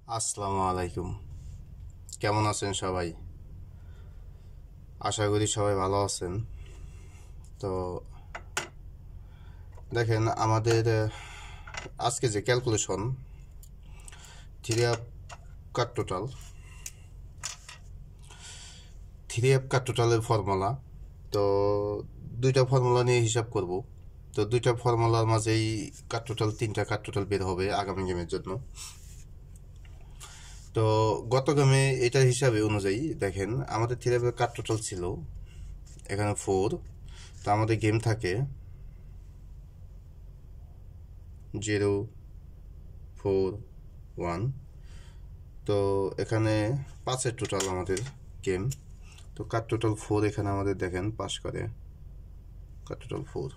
আসসালামু আলাইকুম। কেমন আছেন সবাই? আশা করি সবাই ভালো আছেন। তো দেখেন আমাদের আজকে যে ক্যালকুলেশন থ্রি অ্যাপ কাট টোটালের ফর্মুলা। তো দুইটা ফর্মুলা নিয়ে হিসাব করব। তো দুইটা ফর্মুলার মাঝেই কাট টোটাল তিনটা কাট টোটাল বের হবে আগামী গেমের জন্য। তো গত গেমে এটার হিসাবে অনুযায়ী দেখেন আমাদের থ্রি অ্যাপের কাট টোটাল ছিল এখানে 4। তো আমাদের গেম থাকে 0, 4, 1। তো এখানে 5-এর টোটাল আমাদের গেম। তো কাট টোটাল 4 এখানে আমাদের দেখেন পাস করে কাট টোটাল 4।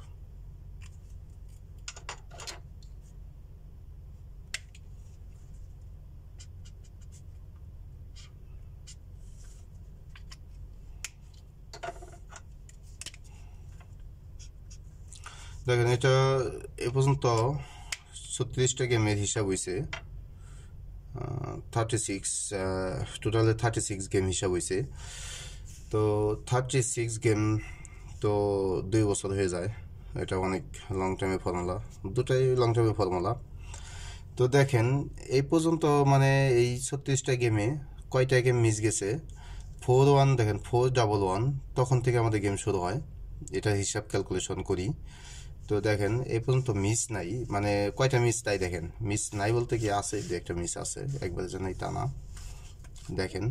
দেখেন এটা এ পর্যন্ত 36টা গেমের হিসাব হয়েছে। 36 টোটালে 36 গেম হিসাব হয়েছে। তো 36 গেম তো 2 বছর হয়ে যায়। এটা অনেক লং টাইমের ফর্মুলা, দুটাই লং টাইমের ফর্মুলা। তো দেখেন এই পর্যন্ত মানে এই 36টা গেমে কয়টা গেম মিস গেছে। 4-1 দেখেন, 4-1 তখন থেকে আমাদের গেম শুরু হয়, এটা হিসাব ক্যালকুলেশন করি। তো দেখেন এই পর্যন্ত মিস নাই, মানে কয়টা মিস তাই দেখেন। মিস নাই বলতে কি আছে, দু একটা মিস আছে, একবারের জন্যই তা না। দেখেন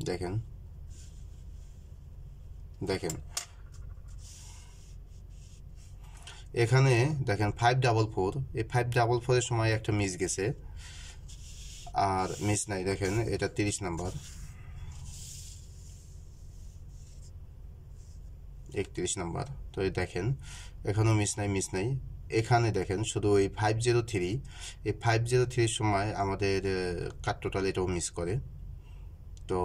দেখেন দেখেন এখানে দেখেন 5-4, এই 5-4-এর সময় একটা মিস গেছে, আর মিস নাই। দেখেন এটা 30 নাম্বার, 31 নাম্বার। তো এই দেখেন এখানেও মিস নাই। এখানে দেখেন শুধু ওই 503, এই 503-র সময় আমাদের কাট টোটাল এটাও মিস করে। তো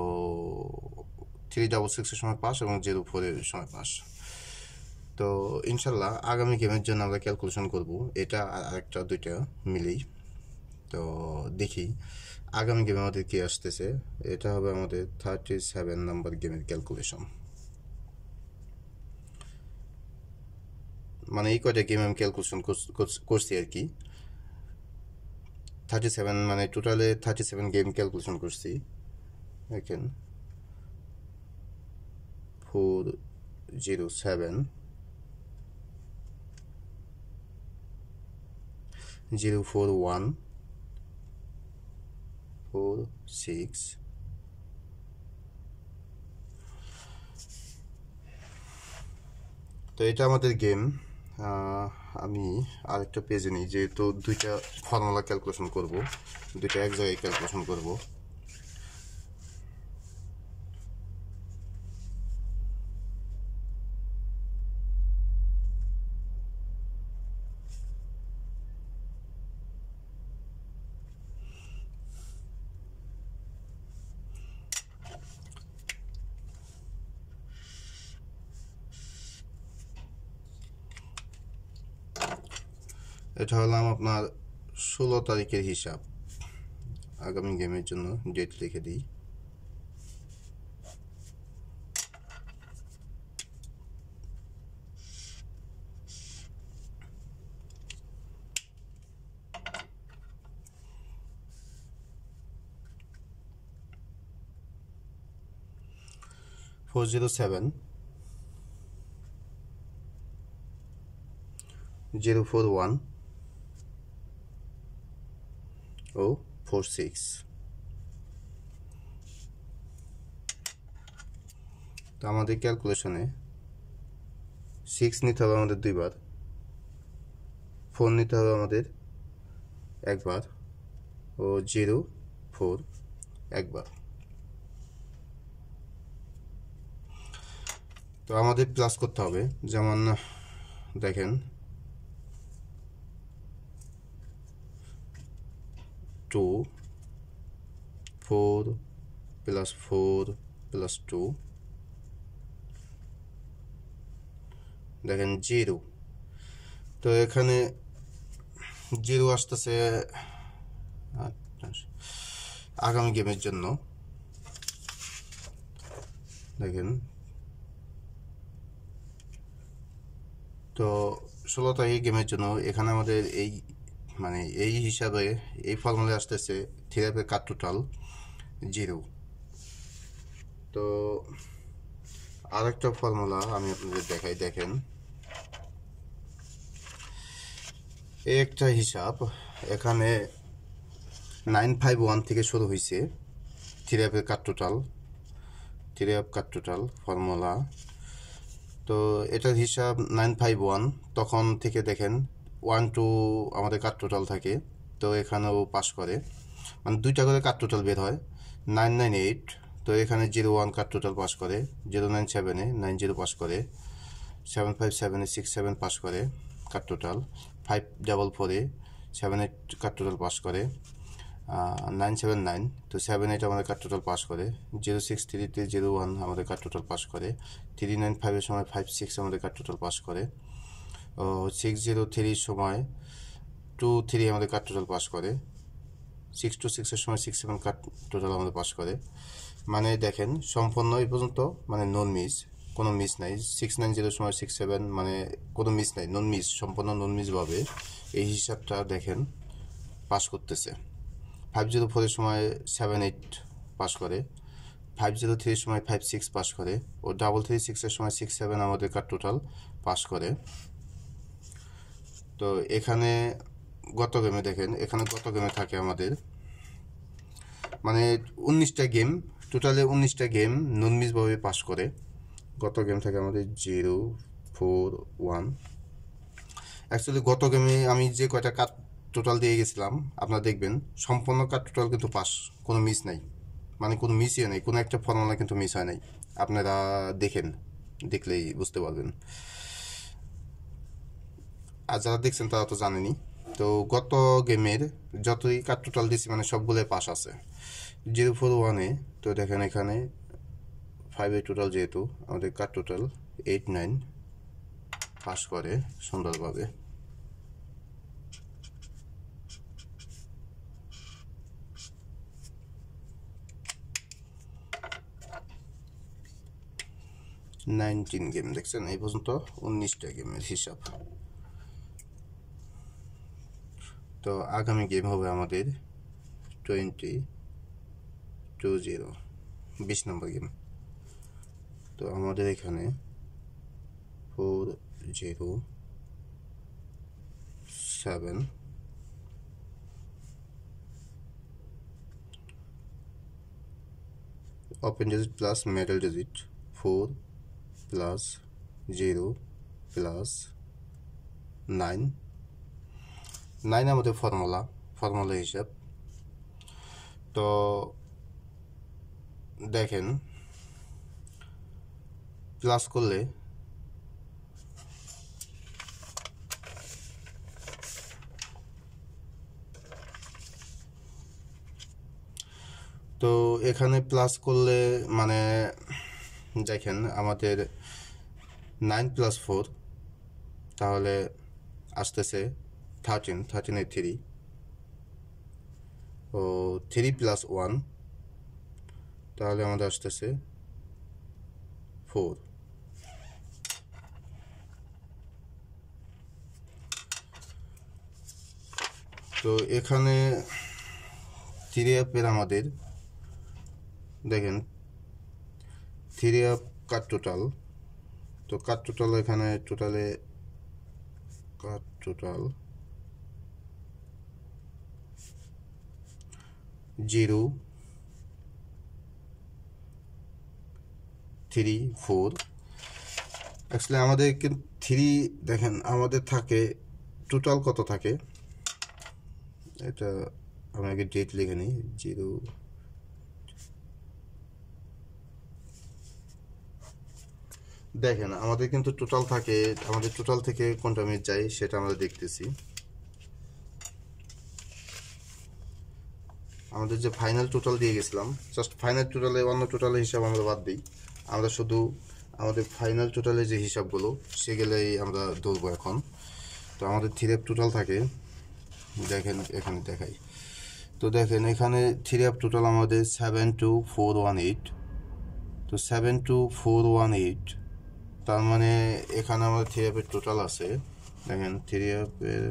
366-এর সময় পাস এবং 04-এর সময় পাস। তো ইনশাল্লাহ আগামী গেমের জন্য আমরা ক্যালকুলেশন করব এটা আর আরেকটা দুইটা মিলেই। তো দেখি আগামী গেমে আমাদের কি আসতেছে। এটা হবে আমাদের 37 নাম্বার গেমের ক্যালকুলেশন। মানে এই কয়টা গেম আমি ক্যালকুলেশন করছি আর কি। 37 মানে টোটালে 37 গেম ক্যালকুলেশন করছি। দেখেন 407, 041, 46। তো এটা আমাদের গেম। আমি আরেকটা পেজে নিই, যেহেতু দুইটা ফর্মুলা ক্যালকুলেশন করব, দুইটা এক জায়গায় ক্যালকুলেশন করব। এটা হলাম আপনার 16 তারিখের হিসাব। আগামী গেমের জন্য ডেট লিখে দিই। ফোর 07, 041 ও 46। তো আমাদের ক্যালকুলেশনে 6 নিতে হবে আমাদের দুইবার, 4 নিতে হবে আমাদের একবার, ও 04 একবার। তো আমাদের প্লাস করতে হবে, যেমন দেখেন 2, 4 + 4 + 2, দেখেন 0। তো এখানে 0 আসতেছে আগামী গেমের জন্য দেখেন, তো 16 তারিখ গেমের জন্য এখানে আমাদের এই হিসাবে এই ফর্মুলা আসতেছে থিরাপের কাট টোটাল 0। তো আরেকটা ফর্মুলা আমি আপনাদের দেখাই, দেখেন এই একটা হিসাব এখানে 951 থেকে শুরু হয়েছে থিরাপের কাট টোটাল ফর্মুলা। তো এটার হিসাব 951, তখন থেকে দেখেন 1 2 আমাদের কাট টোটাল থাকে, তো এখানেও পাস করে, মানে 2টা করে কাট টোটাল বের হয়। 998, তো এখানে 01 কাট টোটাল পাস করে, 097-এ 90 পাস করে, 757-এ 67 পাস করে কাট টোটাল, 544-এ 78 কাট টোটাল পাস করে, 979, তো 78 আমাদের কাট টোটাল পাস করে, 063-তে 01 আমাদের কাট টোটাল পাস করে, 395-এর সময় 56 আমাদের কাট টোটাল পাস করে, 603-র সময় 23 আমাদের কাট টোটাল পাস করে, 626-এর সময় 67 কাট টোটাল আমাদের পাস করে। মানে দেখেন সম্পূর্ণ এই পর্যন্ত মানে নন মিস, কোনো মিস নাই। 690-এর সময় 67 মানে কোনো মিস নাই, নন মিস, সম্পূর্ণ নন মিসভাবে এই হিসাবটা দেখেন পাস করতেছে। 504-এর সময় 78 পাস করে, 503-এর সময় 56 পাস করে, ও 336-এর সময় 67 আমাদের কাট টোটাল পাস করে। তো এখানে গত গেমে দেখেন, এখানে গত গেমে থাকে আমাদের মানে 19টা গেম, টোটালে 19টা গেম নন মিসভাবে পাস করে। গত গেম থাকে আমাদের 0 4 1। অ্যাকচুয়ালি গত গেমে আমি যে কয়টা কাট টোটাল দিয়ে গেছিলাম আপনারা দেখবেন সম্পূর্ণ কাট টোটাল কিন্তু পাস, কোনো মিস নাই, মানে কোনো মিসই নেই, কোনো একটা ফর্মুলা কিন্তু মিস হয় নাই। আপনারা দেখলেই বুঝতে পারবেন, আর যারা দেখছেন তারা তো জানেনই। তো গত গেমের যতই কাট টোটাল দিয়েছি মানে সবগুলোই পাস আছে। 041-এ তো দেখেন এখানে 5 টোটাল, যেহেতু আমাদের কাট টোটাল 8 9 পাস করে সুন্দরভাবে। গেম দেখছেন এই পর্যন্ত 19টা গেমের হিসাব। তো আগামী গেম হবে আমাদের 20 নম্বর গেম। তো আমাদের এখানে 4 0 7 open digit plus middle digit 4 plus 0 plus 9 আমাদের ফর্মুলা হিসাব। তো দেখেন প্লাস করলে তো এখানে প্লাস করলে মানে দেখেন আমাদের 9 + 4 তাহলে আসতেছে 13 3, ও 3 + 1 তাহলে আমাদের আসতেছে 4। তো এখানে 3 আপের আমাদের দেখেন 3 আপ কাট টোটাল, তো কাট টোটাল এখানে টোটালে কাট টোটাল 0 3 4। অ্যাকচুয়ালি আমাদের 3 দেখেন আমাদের থাকে টোটাল কত থাকে, এটা আমি আগে ডেট লিখে নিই। 0 দেখেন আমাদের কিন্তু টোটাল থাকে, আমাদের টোটাল থেকে কোনটা মিস যায় সেটা আমরা দেখতেছি। আমাদের যে ফাইনাল টোটাল দিয়ে গেছিলাম, জাস্ট ফাইনাল টোটালে অন্য টোটালের হিসাব আমরা বাদ দিই, আমরা শুধু আমাদের ফাইনাল টোটালের যে হিসাবগুলো সেগুলোই আমরা ধরবো এখন। তো আমাদের 3 টোটাল থাকে, দেখেন এখানে দেখাই তো দেখেন এখানে 3 আপ টোটাল আমাদের 72418। তো 72418, তার মানে এখানে আমাদের 3 আপের টোটাল আছে, দেখেন 3 আপের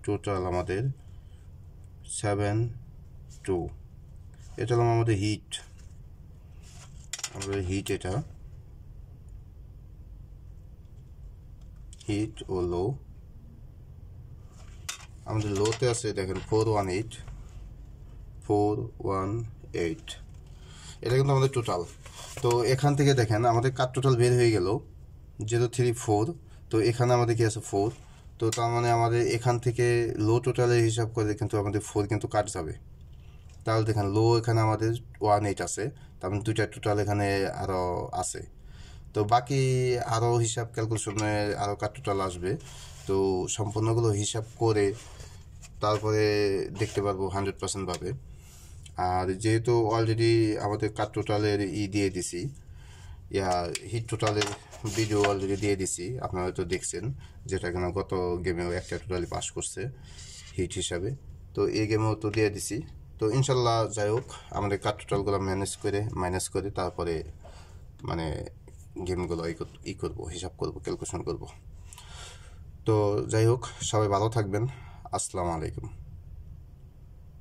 টোটাল আমাদের 72। এটা হলো আমাদের হিট, আমাদের হিট, এটা হিট ও লো। আমাদের লোতে আছে দেখেন 418, এটা কিন্তু আমাদের টোটাল। তো এখান থেকে দেখেন আমাদের কাট টোটাল বের হয়ে গেল 034। তো এখানে আমাদের কি আছে 4। তো তার মানে আমাদের এখান থেকে লো টোটালের হিসাব করে কিন্তু আমাদের 4 কিন্তু কাট যাবে। তাহলে দেখেন লো এখানে আমাদের 18 আছে, তার মানে 2টা টোটাল এখানে আরও আছে। তো বাকি আরও হিসাব ক্যালকুলেশনে আরও কাট টোটাল আসবে। তো সম্পূর্ণগুলো হিসাব করে তারপরে দেখতে পারবো 100% ভাবে। আর যেহেতু অলরেডি আমাদের কাট টোটালের দিয়ে দিছি, হিট টোটালের ভিডিও অলরেডি দিয়ে দিছি, আপনারা তো দেখছেন, যেটা কিনা গত গেমেও একটা টোটালি পাস করছে হিট হিসাবে। তো এই গেমেও তো দিয়ে দিছি। তো ইনশাল্লাহ যাই হোক আমাদের কাট টোটালগুলো মাইনাস করে তারপরে মানে গেমগুলো করবো, হিসাব করবো, ক্যালকুলেশন করবো। তো যাই হোক, সবাই ভালো থাকবেন। আসসালামু আলাইকুম।